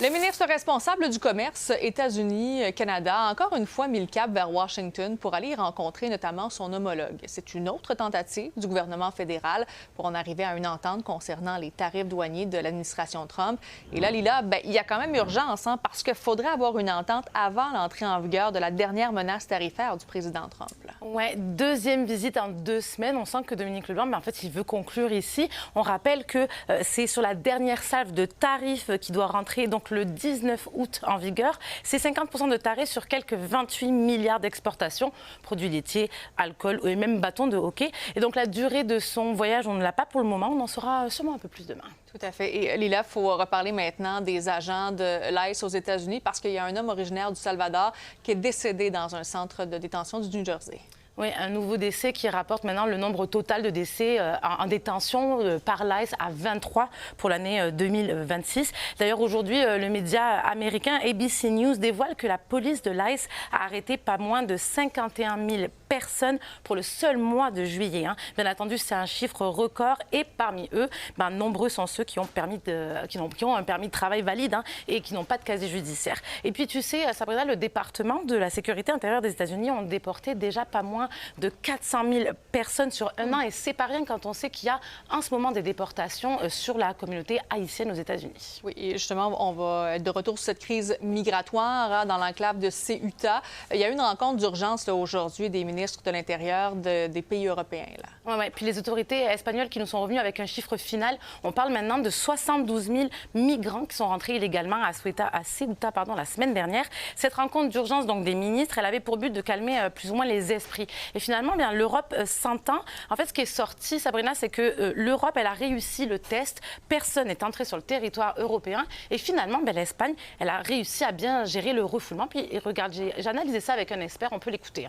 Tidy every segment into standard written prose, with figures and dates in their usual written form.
Le ministre responsable du commerce États-Unis-Canada a encore une fois mis le cap vers Washington pour aller y rencontrer notamment son homologue. C'est une autre tentative du gouvernement fédéral pour en arriver à une entente concernant les tarifs douaniers de l'administration Trump. Et là, Lila, il y a quand même urgence parce qu'il faudrait avoir une entente avant l'entrée en vigueur de la dernière menace tarifaire du président Trump. Oui, deuxième visite en 2 semaines. On sent que Dominique LeBlanc, en fait, il veut conclure ici. On rappelle que c'est sur la dernière salve de tarifs qui doit rentrer donc le 19 août en vigueur. C'est 50% de tarifs sur quelques 28 milliards d'exportations, produits laitiers, alcool et même bâtons de hockey. Et donc la durée de son voyage, on ne l'a pas pour le moment. On en saura sûrement un peu plus demain. Tout à fait. Et Lila, il faut reparler maintenant des agents de l'ICE aux États-Unis parce qu'il y a un homme originaire du Salvador qui est décédé dans un centre de détention du New Jersey. Oui, un nouveau décès qui rapporte maintenant le nombre total de décès en détention par l'ICE à 23 pour l'année 2026. D'ailleurs, aujourd'hui, le média américain ABC News dévoile que la police de l'ICE a arrêté pas moins de 51 000 personnes pour le seul mois de juillet. Bien entendu, c'est un chiffre record et parmi eux, nombreux sont ceux qui ont, qui ont un permis de travail valide et qui n'ont pas de casier judiciaire. Et puis, tu sais, Sabrina, le département de la sécurité intérieure des États-Unis ont déporté déjà pas moins de 400 000 personnes sur un an. Et c'est pas rien quand on sait qu'il y a en ce moment des déportations sur la communauté haïtienne aux États-Unis. Oui, et justement, on va être de retour sur cette crise migratoire dans l'enclave de Ceuta. Il y a eu une rencontre d'urgence aujourd'hui des ministres de l'Intérieur des pays européens. Oui, puis les autorités espagnoles qui nous sont revenues avec un chiffre final. On parle maintenant de 72 000 migrants qui sont rentrés illégalement à Ceuta la semaine dernière. Cette rencontre d'urgence donc des ministres, elle avait pour but de calmer plus ou moins les esprits. Et finalement, bien, l'Europe s'entend. En fait, ce qui est sorti, Sabrina, c'est que l'Europe, elle a réussi le test. Personne n'est entré sur le territoire européen. Et finalement, l'Espagne, elle a réussi à bien gérer le refoulement. Puis, regarde, j'ai analysé ça avec un expert. On peut l'écouter.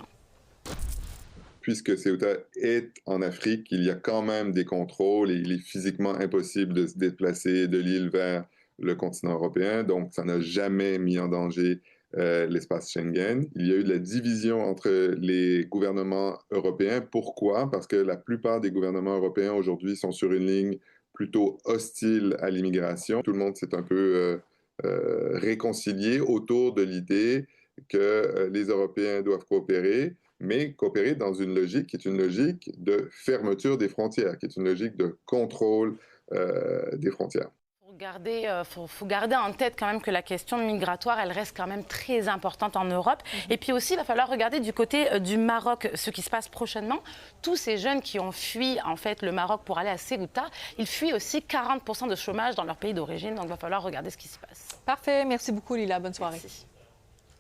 Puisque Ceuta est en Afrique, il y a quand même des contrôles et il est physiquement impossible de se déplacer de l'île vers le continent européen. Donc, ça n'a jamais mis en danger l'espace Schengen. Il y a eu de la division entre les gouvernements européens. Pourquoi? Parce que la plupart des gouvernements européens aujourd'hui sont sur une ligne plutôt hostile à l'immigration. Tout le monde s'est un peu réconcilié autour de l'idée que les Européens doivent coopérer, mais coopérer dans une logique qui est une logique de fermeture des frontières, qui est une logique de contrôle des frontières. Faut garder en tête quand même que la question migratoire, elle reste quand même très importante en Europe. Et puis aussi, il va falloir regarder du côté du Maroc ce qui se passe prochainement. Tous ces jeunes qui ont fui en fait le Maroc pour aller à Ceuta, ils fuient aussi 40% de chômage dans leur pays d'origine. Donc, il va falloir regarder ce qui se passe. Parfait. Merci beaucoup, Lila. Bonne soirée. Merci.